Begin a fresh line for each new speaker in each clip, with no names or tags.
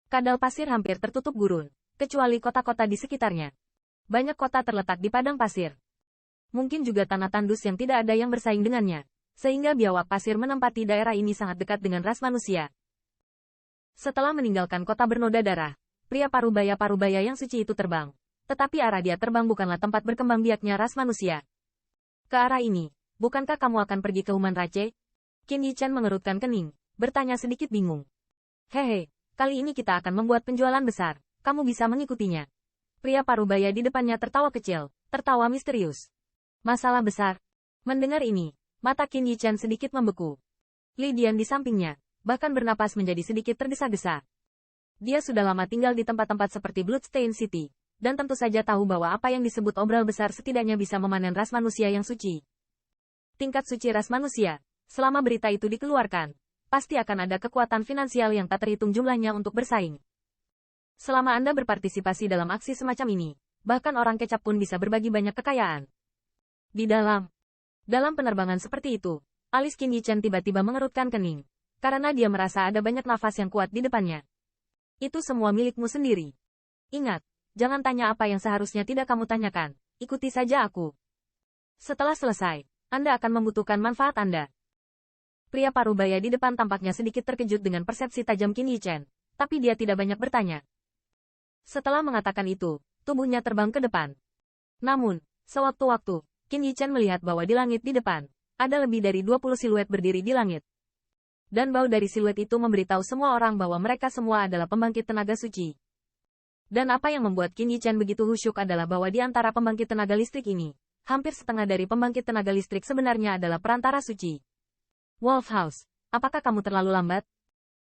Kadal pasir hampir tertutup gurun, kecuali kota-kota di sekitarnya. Banyak kota terletak di padang pasir. Mungkin juga tanah tandus yang tidak ada yang bersaing dengannya, sehingga biawak pasir menempati daerah ini sangat dekat dengan ras manusia. Setelah meninggalkan kota bernoda darah, pria parubaya-parubaya yang suci itu terbang. Tetapi arah dia terbang bukanlah tempat berkembang biaknya ras manusia. Ke arah ini, bukankah kamu akan pergi ke Human Rache? Qin Yichan mengerutkan kening, bertanya sedikit bingung. Hehe, kali ini kita akan membuat penjualan besar, kamu bisa mengikutinya. Pria parubaya di depannya tertawa kecil, tertawa misterius. Masalah besar. Mendengar ini, mata Qin Yichan sedikit membeku. Li Dian di sampingnya, bahkan bernapas menjadi sedikit tergesa-gesa. Dia sudah lama tinggal di tempat-tempat seperti Bloodstained City, dan tentu saja tahu bahwa apa yang disebut obral besar setidaknya bisa memanen ras manusia yang suci. Tingkat suci ras manusia, selama berita itu dikeluarkan, pasti akan ada kekuatan finansial yang tak terhitung jumlahnya untuk bersaing. Selama Anda berpartisipasi dalam aksi semacam ini, bahkan orang kecap pun bisa berbagi banyak kekayaan. Di dalam penerbangan seperti itu, alis Qin Yichan tiba-tiba mengerutkan kening, karena dia merasa ada banyak nafas yang kuat di depannya. Itu semua milikmu sendiri. Ingat, jangan tanya apa yang seharusnya tidak kamu tanyakan, ikuti saja aku. Setelah selesai, Anda akan membutuhkan manfaat Anda. Pria parubaya di depan tampaknya sedikit terkejut dengan persepsi tajam Qin Yichan, tapi dia tidak banyak bertanya. Setelah mengatakan itu, tubuhnya terbang ke depan. Namun, sewaktu-waktu, Qin Yichan melihat bahwa di langit di depan, ada lebih dari 20 siluet berdiri di langit. Dan bau dari siluet itu memberitahu semua orang bahwa mereka semua adalah pembangkit tenaga suci. Dan apa yang membuat Qin Yichan begitu khusyuk adalah bahwa di antara pembangkit tenaga listrik ini, hampir setengah dari pembangkit tenaga listrik sebenarnya adalah perantara suci. Wolf House, apakah kamu terlalu lambat?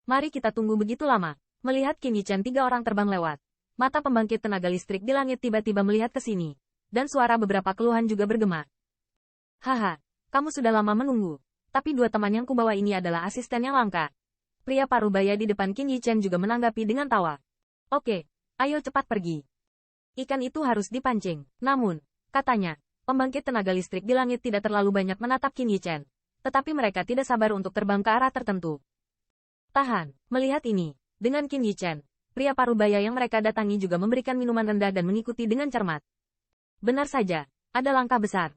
Mari kita tunggu begitu lama. Melihat Qin Yichan 3 orang terbang lewat, mata pembangkit tenaga listrik di langit tiba-tiba melihat ke sini. Dan suara beberapa keluhan juga bergema. Haha, kamu sudah lama menunggu. Tapi 2 teman yang kubawa ini adalah asisten yang langka. Pria parubaya di depan Qin Yichan juga menanggapi dengan tawa. Oke, ayo cepat pergi. Ikan itu harus dipancing. Namun, katanya, pembangkit tenaga listrik di langit tidak terlalu banyak menatap Qin Yichan. Tetapi mereka tidak sabar untuk terbang ke arah tertentu. Tahan, melihat ini, dengan Qin Yichan, pria parubaya yang mereka datangi juga memberikan minuman rendah dan mengikuti dengan cermat. Benar saja, ada langkah besar.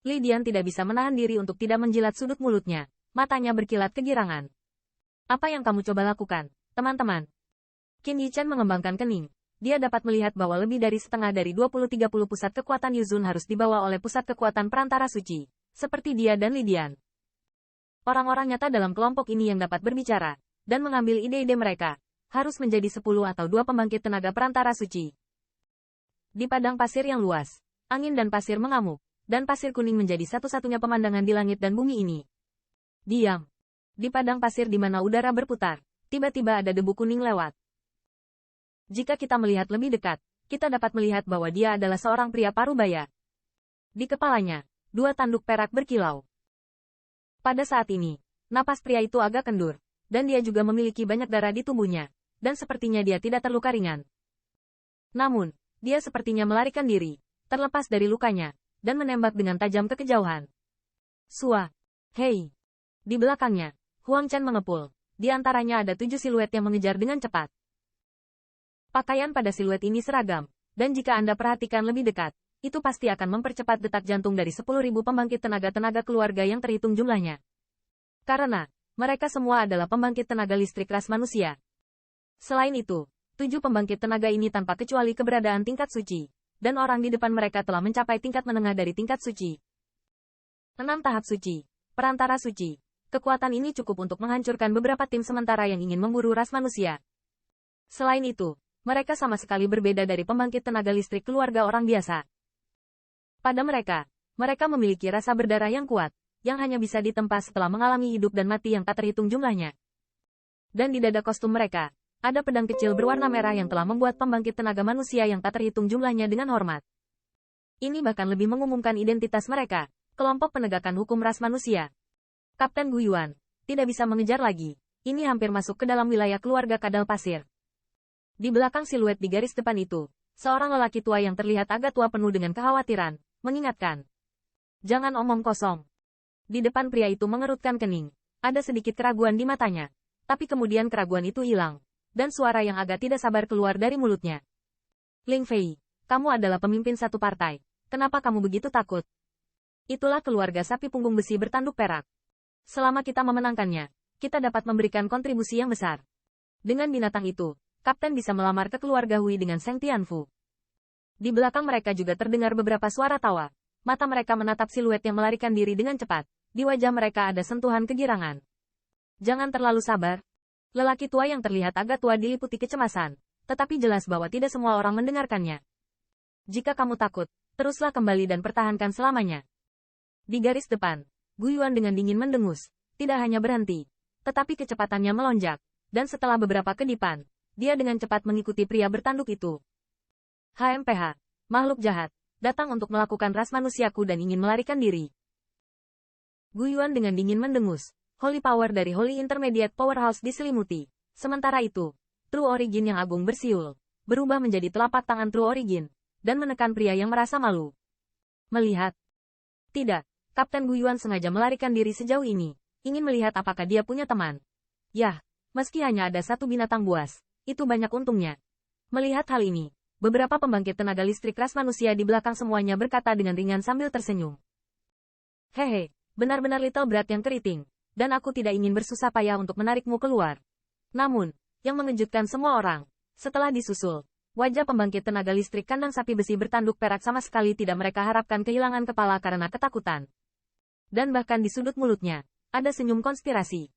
Li Dian tidak bisa menahan diri untuk tidak menjilat sudut mulutnya, matanya berkilat kegirangan. Apa yang kamu coba lakukan, teman-teman? Qin Yichan mengembangkan kening. Dia dapat melihat bahwa lebih dari setengah dari 20-30 pusat kekuatan Yuzun harus dibawa oleh pusat kekuatan perantara suci, seperti dia dan Li Dian. Orang-orang nyata dalam kelompok ini yang dapat berbicara, dan mengambil ide-ide mereka, harus menjadi 10 atau 2 pembangkit tenaga perantara suci. Di padang pasir yang luas, angin dan pasir mengamuk, dan pasir kuning menjadi satu-satunya pemandangan di langit dan bumi ini. Diam. Di padang pasir di mana udara berputar, tiba-tiba ada debu kuning lewat. Jika kita melihat lebih dekat, kita dapat melihat bahwa dia adalah seorang pria parubaya. Di kepalanya, 2 tanduk perak berkilau. Pada saat ini, napas pria itu agak kendur, dan dia juga memiliki banyak darah di tubuhnya, dan sepertinya dia tidak terluka ringan. Namun, dia sepertinya melarikan diri, terlepas dari lukanya, dan menembak dengan tajam ke kejauhan. Sua. Hei. Di belakangnya, Huang Chen mengepul. Di antaranya ada 7 siluet yang mengejar dengan cepat. Pakaian pada siluet ini seragam, dan jika Anda perhatikan lebih dekat, itu pasti akan mempercepat detak jantung dari 10.000 pembangkit tenaga keluarga yang terhitung jumlahnya. Karena, mereka semua adalah pembangkit tenaga listrik ras manusia. Selain itu, 7 pembangkit tenaga ini tanpa kecuali keberadaan tingkat suci, dan orang di depan mereka telah mencapai tingkat menengah dari tingkat suci. 6 tahap suci, perantara suci. Kekuatan ini cukup untuk menghancurkan beberapa tim sementara yang ingin memburu ras manusia. Selain itu, mereka sama sekali berbeda dari pembangkit tenaga listrik keluarga orang biasa. Pada mereka memiliki rasa berdarah yang kuat, yang hanya bisa ditempa setelah mengalami hidup dan mati yang tak terhitung jumlahnya. Dan di dada kostum mereka, ada pedang kecil berwarna merah yang telah membuat pembangkit tenaga manusia yang tak terhitung jumlahnya dengan hormat. Ini bahkan lebih mengumumkan identitas mereka, kelompok penegakan hukum ras manusia. Kapten Guyuan, tidak bisa mengejar lagi. Ini hampir masuk ke dalam wilayah keluarga kadal pasir. Di belakang siluet di garis depan itu, seorang lelaki tua yang terlihat agak tua penuh dengan kekhawatiran, mengingatkan. Jangan omong kosong. Di depan pria itu mengerutkan kening. Ada sedikit keraguan di matanya. Tapi kemudian keraguan itu hilang. dan suara yang agak tidak sabar keluar dari mulutnya. Ling Fei, kamu adalah pemimpin satu partai. Kenapa kamu begitu takut? Itulah keluarga sapi punggung besi bertanduk perak. Selama kita memenangkannya, kita dapat memberikan kontribusi yang besar. Dengan binatang itu, Kapten bisa melamar ke keluarga Hui dengan Seng Tianfu. Di belakang mereka juga terdengar beberapa suara tawa. Mata mereka menatap siluet yang melarikan diri dengan cepat. Di wajah mereka ada sentuhan kegirangan. Jangan terlalu sabar. Lelaki tua yang terlihat agak tua diliputi kecemasan. Tetapi jelas bahwa tidak semua orang mendengarkannya. Jika kamu takut, teruslah kembali dan pertahankan selamanya. Di garis depan, Gu Yuan dengan dingin mendengus, tidak hanya berhenti, tetapi kecepatannya melonjak, dan setelah beberapa kedipan, dia dengan cepat mengikuti pria bertanduk itu. HMPH, makhluk jahat, datang untuk melakukan ras manusiaku dan ingin melarikan diri. Gu Yuan dengan dingin mendengus, Holy Power dari Holy Intermediate Powerhouse diselimuti. Sementara itu, True Origin yang agung bersiul, berubah menjadi telapak tangan True Origin, dan menekan pria yang merasa malu. Melihat. Tidak, Kapten Gu Yuan sengaja melarikan diri sejauh ini, ingin melihat apakah dia punya teman. Yah, meski hanya ada satu binatang buas, itu banyak untungnya. Melihat hal ini, beberapa pembangkit tenaga listrik ras manusia di belakang semuanya berkata dengan ringan sambil tersenyum. Hehe, benar-benar Little Brat yang keriting, dan aku tidak ingin bersusah payah untuk menarikmu keluar. Namun, yang mengejutkan semua orang, setelah disusul, wajah pembangkit tenaga listrik kandang sapi besi bertanduk perak sama sekali tidak mereka harapkan kehilangan kepala karena ketakutan. Dan bahkan di sudut mulutnya, ada senyum konspirasi.